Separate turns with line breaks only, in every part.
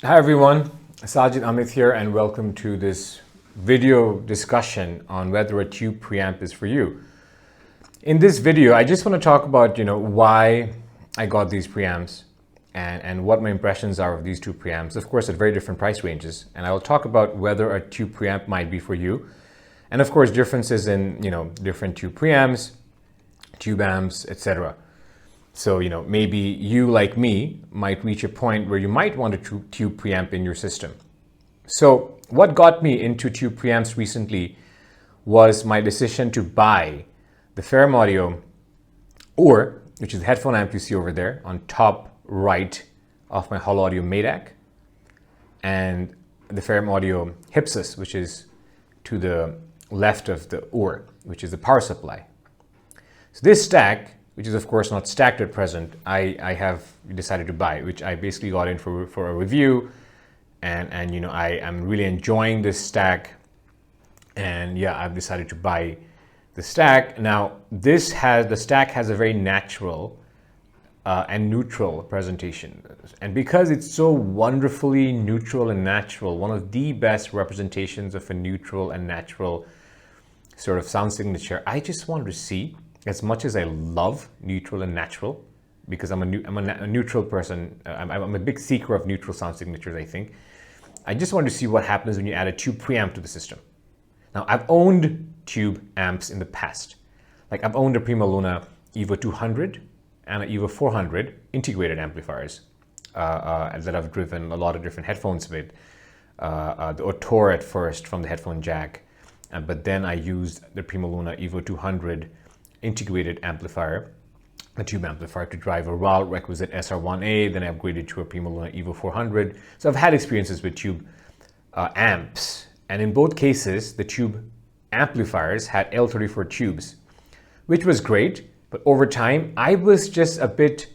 Hi everyone, Sajid, Amit here, and welcome to this video discussion on whether a tube preamp is for you. In this video, I just want to talk about, why I got these preamps and what my impressions are of these two preamps, of course, at very different price ranges. And I will talk about whether a tube preamp might be for you. And of course, differences in, different tube preamps, tube amps, etc. So, maybe you, like me, might reach a point where you might want a tube preamp in your system. So what got me into tube preamps recently was my decision to buy the Ferrum Audio, or which is the headphone amp you see over there on top right of my Holo Audio Medak, and the Ferrum Audio Hypsis, which is to the left of the OR, which is the power supply. So this stack, which is of course not stacked at present, I have decided to buy, which I basically got in for a review, and I am really enjoying this stack, and yeah, I've decided to buy the stack. Now the stack has a very natural and neutral presentation, and because it's so wonderfully neutral and natural, one of the best representations of a neutral and natural sort of sound signature, I just wanted to see, as much as I love neutral and natural, because I'm a neutral person, I'm a big seeker of neutral sound signatures, I think. I just wanted to see what happens when you add a tube preamp to the system. Now, I've owned tube amps in the past. Like I've owned a Primaluna EVO 200 and an EVO 400 integrated amplifiers that I've driven a lot of different headphones with. The Autor at first from the headphone jack, but then I used the Primaluna EVO 200 integrated amplifier, a tube amplifier, to drive a raw requisite SR1A. Then I upgraded to a Primaluna EVO 400. So I've had experiences with tube amps, and in both cases, the tube amplifiers had L34 tubes, which was great. But over time, I was just a bit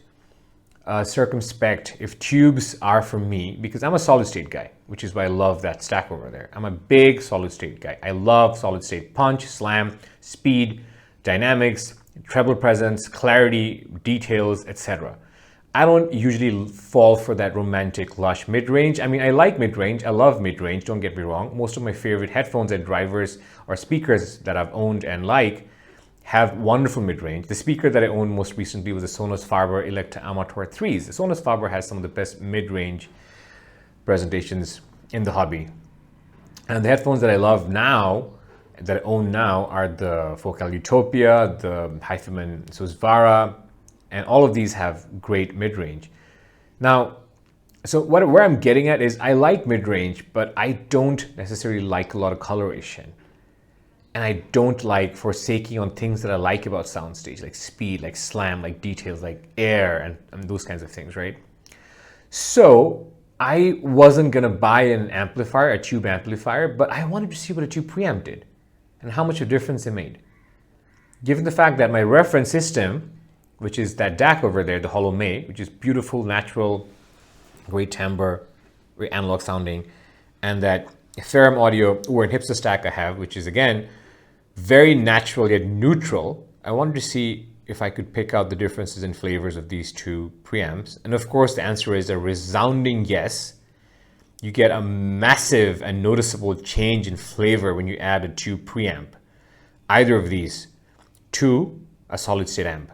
circumspect if tubes are for me, because I'm a solid state guy, which is why I love that stack over there. I'm a big solid state guy. I love solid state punch, slam, speed, dynamics, treble presence, clarity, details, etc. I don't usually fall for that romantic lush mid-range. I mean, I like mid-range, I love mid-range, don't get me wrong. Most of my favorite headphones and drivers or speakers that I've owned and like have wonderful mid-range. The speaker that I owned most recently was the Sonos Faber Electa Amateur 3s. The Sonos Faber has some of the best mid-range presentations in the hobby. And the headphones that I love now, that I own now, are the Focal Utopia, the Hyphaman Susvara, and all of these have great mid-range. Now, so where I'm getting at is I like mid-range, but I don't necessarily like a lot of coloration. And I don't like forsaking on things that I like about soundstage, like speed, like slam, like details, like air, and those kinds of things, right? So I wasn't gonna buy an amplifier, a tube amplifier, but I wanted to see what a tube preamp did and how much of a difference it made. Given the fact that my reference system, which is that DAC over there, the Holo May, which is beautiful, natural, great timbre, very analog sounding, and that Ferrum Audio or an Hypsis stack I have, which is again very natural yet neutral, I wanted to see if I could pick out the differences in flavors of these two preamps. And of course, the answer is a resounding yes. You get a massive and noticeable change in flavor when you add a tube preamp, either of these, to a solid state amp.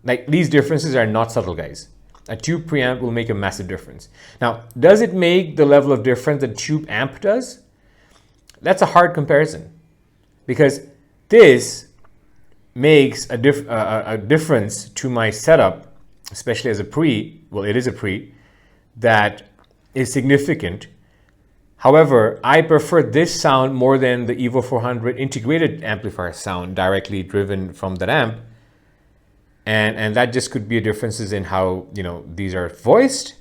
Like, these differences are not subtle, guys. A tube preamp will make a massive difference. Now, does it make the level of difference that tube amp does? That's a hard comparison, because this makes a difference to my setup, especially as a pre, well, it is a pre, that is significant. However, I prefer this sound more than the EVO 400 integrated amplifier sound directly driven from that amp. And that just could be differences in how, these are voiced,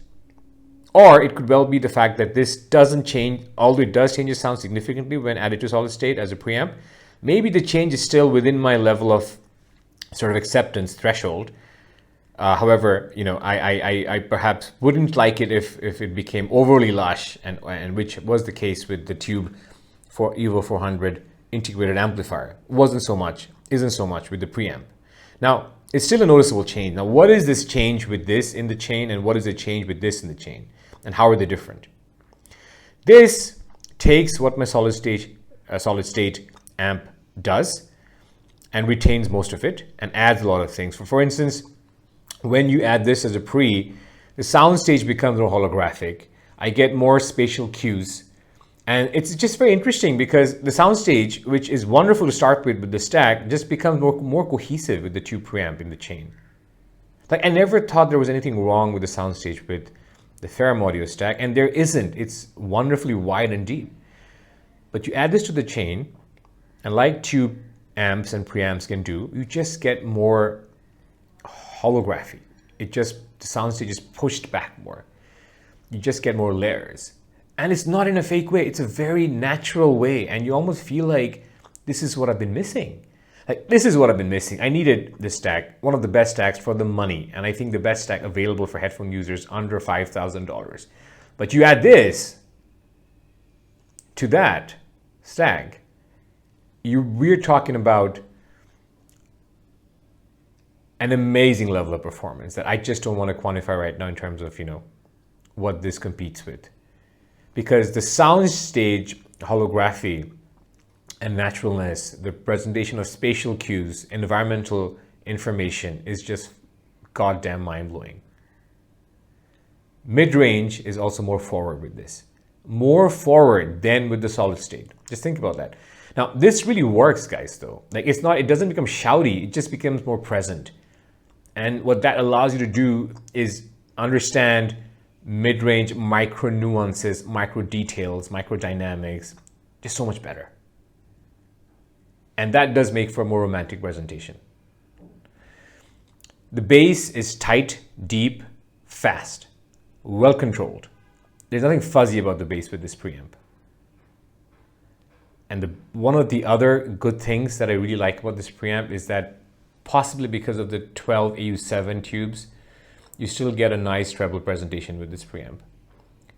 or it could well be the fact that this doesn't change, although it does change the sound significantly when added to solid state as a preamp. Maybe the change is still within my level of sort of acceptance threshold. However, I perhaps wouldn't like it if it became overly lush, and which was the case with the tube for EVO 400 integrated amplifier. Isn't so much with the preamp. Now, it's still a noticeable change. Now, what is this change with this in the chain, and what is the change with this in the chain? and how are they different. This takes what my solid state amp does and retains most of it and adds a lot of things. For instance, when you add this as a pre, the soundstage becomes more holographic. I get more spatial cues. And it's just very interesting because the soundstage, which is wonderful to start with the stack, just becomes more cohesive with the tube preamp in the chain. Like, I never thought there was anything wrong with the soundstage with the Ferrum audio stack, and there isn't. It's wonderfully wide and deep. But you add this to the chain, and like tube amps and preamps can do, you just get more holography. The soundstage is pushed back more. You just get more layers. And it's not in a fake way. It's a very natural way. And you almost feel like this is what I've been missing. Like, this is what I've been missing. I needed this stack, one of the best stacks for the money. And I think the best stack available for headphone users under $5,000. But you add this to that stack, we're talking about an amazing level of performance that I just don't want to quantify right now in terms of, what this competes with. Because the soundstage holography and naturalness, the presentation of spatial cues, environmental information is just goddamn mind-blowing. Mid-range is also more forward with this. More forward than with the solid state. Just think about that. Now, this really works, guys, though. Like, it doesn't become shouty, it just becomes more present. And what that allows you to do is understand mid-range micro nuances, micro details, micro dynamics, just so much better. And that does make for a more romantic presentation. The bass is tight, deep, fast, well controlled. There's nothing fuzzy about the bass with this preamp. And one of the other good things that I really like about this preamp is that possibly because of the 12 AU7 tubes, you still get a nice treble presentation with this preamp.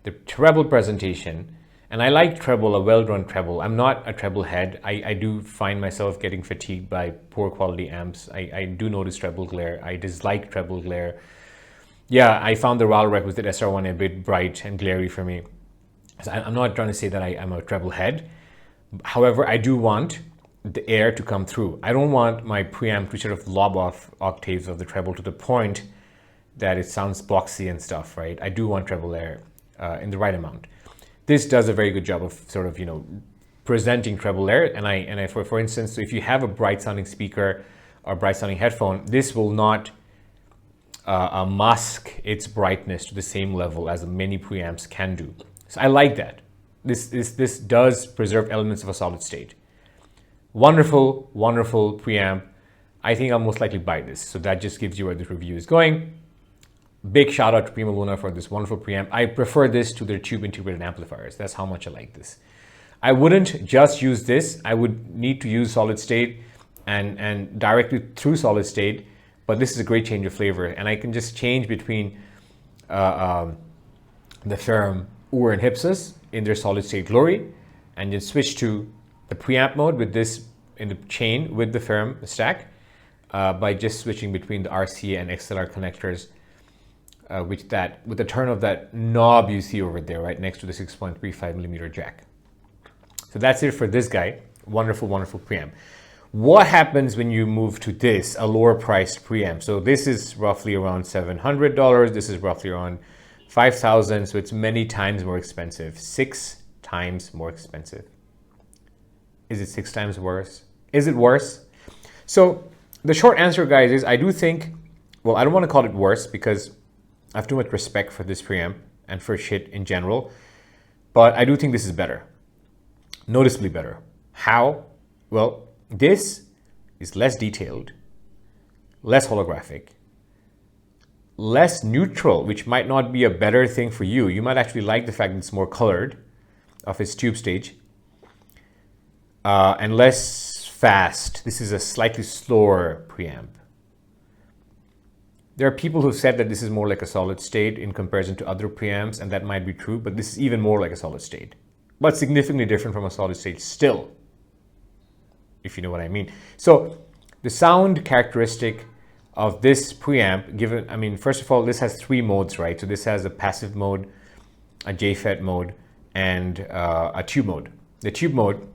The treble presentation, and I like treble, a well-run treble. I'm not a treble head. I do find myself getting fatigued by poor quality amps. I do notice treble glare. I dislike treble glare. Yeah, I found the RAL requisite SR1 a bit bright and glary for me. So I'm not trying to say that I'm a treble head. However, I do want the air to come through. I don't want my preamp to sort of lob off octaves of the treble to the point that it sounds boxy and stuff, right? I do want treble air in the right amount. This does a very good job of sort of, presenting treble air. And for instance, if you have a bright sounding speaker or bright sounding headphone, this will not mask its brightness to the same level as many preamps can do. So I like that. This does preserve elements of a solid state. Wonderful, wonderful preamp. I think I'll most likely buy this. So that just gives you where this review is going. Big shout out to Primaluna for this wonderful preamp. I prefer this to their tube integrated amplifiers. That's how much I like this. I wouldn't just use this. I would need to use solid state and directly through solid state, but this is a great change of flavor. And I can just change between the Ferrum Ur and Hypsis in their solid state glory, and then switch to the preamp mode with this in the chain with the Ferrum stack by just switching between the RCA and XLR connectors with the turn of that knob you see over there, right next to the 6.35mm jack. So that's it for this guy. Wonderful, wonderful preamp. What happens when you move to this, a lower priced preamp? So this is roughly around $700. This is roughly around $5,000. So it's many times more expensive. 6 times more expensive. Is it 6 times worse? Is it worse? So the short answer, guys, is I do think, well, I don't want to call it worse because I have too much respect for this preamp and for Schiit in general, but I do think this is better, noticeably better. How? Well, this is less detailed, less holographic, less neutral, which might not be a better thing for you. You might actually like the fact that it's more colored of its tube stage, and less fast. This is a slightly slower preamp. There are people who've said that this is more like a solid state in comparison to other preamps, and that might be true, but this is even more like a solid state, but significantly different from a solid state still, if you know what I mean. So the sound characteristic of this preamp, first of all, this has 3 modes, right? So this has a passive mode, a JFET mode, and a tube mode. The tube mode,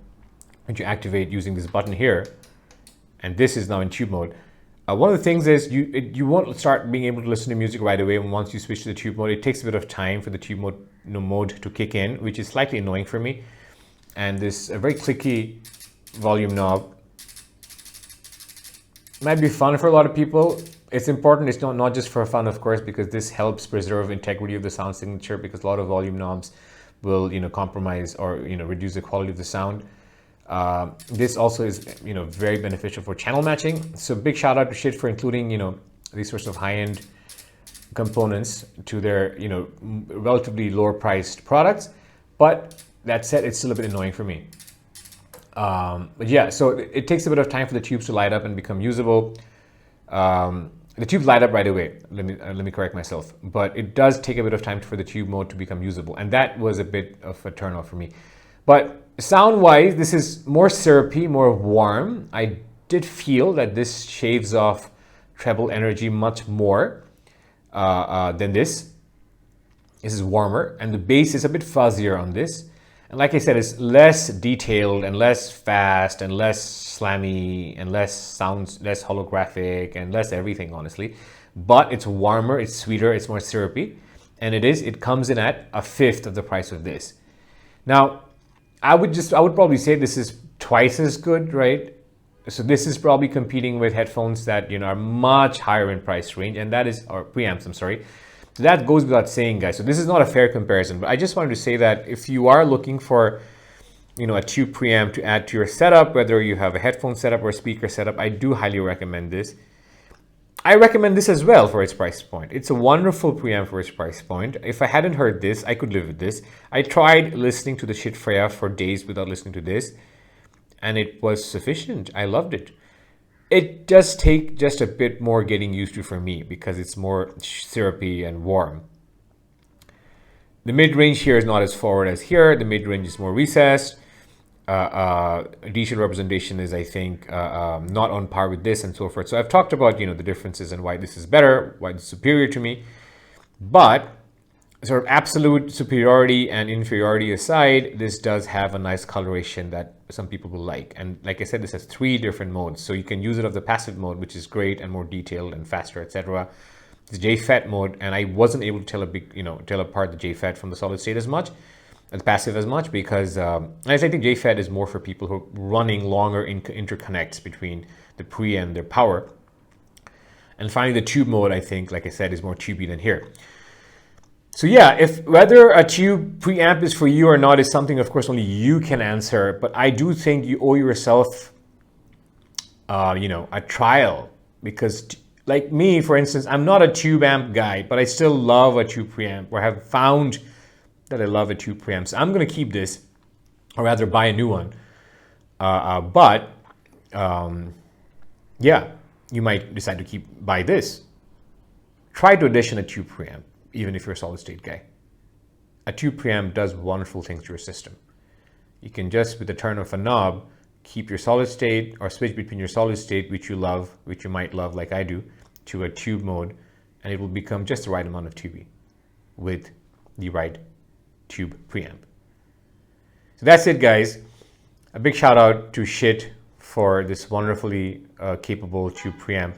which you activate using this button here, and this is now in tube mode. One of the things is you won't start being able to listen to music right away. Once you switch to the tube mode, it takes a bit of time for the tube mode, mode to kick in, which is slightly annoying for me. And this very clicky volume knob might be fun for a lot of people. It's important. It's not just for fun, of course, because this helps preserve integrity of the sound signature, because a lot of volume knobs will, compromise or, reduce the quality of the sound. This also is, very beneficial for channel matching. So big shout out to Schiit for including, these sorts of high-end components to their, relatively lower priced products. But that said, it's still a bit annoying for me. But yeah, so it takes a bit of time for the tubes to light up and become usable. The tubes light up right away. Let me correct myself. But it does take a bit of time for the tube mode to become usable, and that was a bit of a turn off for me. But sound-wise, this is more syrupy, more warm. I did feel that this shaves off treble energy much more than this. This is warmer, and the bass is a bit fuzzier on this. And like I said, it's less detailed and less fast and less slammy and less holographic and less everything, honestly. But it's warmer, it's sweeter, it's more syrupy. And it comes in at a fifth of the price of this. Now, I would probably say this is twice as good, right? So this is probably competing with headphones that, are much higher in price range, and that is, or preamps, I'm sorry. So that goes without saying, guys. So this is not a fair comparison, but I just wanted to say that if you are looking for, a tube preamp to add to your setup, whether you have a headphone setup or a speaker setup, I do highly recommend this. I recommend this as well for its price point. It's a wonderful preamp for its price point. If I hadn't heard this, I could live with this. I tried listening to the Schiit Freya for days without listening to this, and it was sufficient. I loved it. It does take just a bit more getting used to for me because it's more syrupy and warm. The mid-range here is not as forward as here. The mid-range is more recessed. Decent representation is, I think, not on par with this and so forth. So I've talked about, the differences and why this is better, why it's superior to me. But sort of absolute superiority and inferiority aside, this does have a nice coloration that some people will like. And like I said, this has 3 different modes. So you can use it of the passive mode, which is great and more detailed and faster, etc. The JFET mode, and I wasn't able to tell apart the JFET from the solid state as much, and passive as much, because I think JFET is more for people who are running longer interconnects between the pre and their power. And finally, the tube mode, I think, like I said, is more tubey than here. So yeah, if whether a tube preamp is for you or not is something, of course, only you can answer. But I do think you owe yourself, a trial, because like me, for instance, I'm not a tube amp guy, but I still love a tube preamp, or have found that I love a tube preamp. So I'm going to keep this, or rather buy a new one. Yeah, you might decide to buy this. Try to audition a tube preamp, even if you're a solid state guy. A tube preamp does wonderful things to your system. You can just, with the turn of a knob, keep your solid state or switch between your solid state, which you love, which you might love like I do, to a tube mode, and it will become just the right amount of tubey with the right tube preamp. So that's it, guys. A big shout out to Schiit for this wonderfully capable tube preamp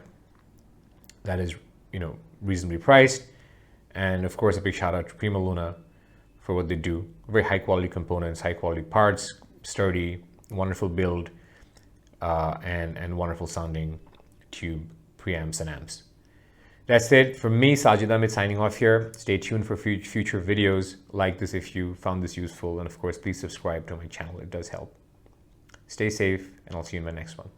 that is, reasonably priced. And of course, a big shout out to Primaluna for what they do. Very high quality components, high quality parts, sturdy, wonderful build, and wonderful sounding tube preamps and amps. That's it from me, Sajid, Amit, signing off here. Stay tuned for future videos like this if you found this useful. And of course, please subscribe to my channel. It does help. Stay safe, and I'll see you in my next one.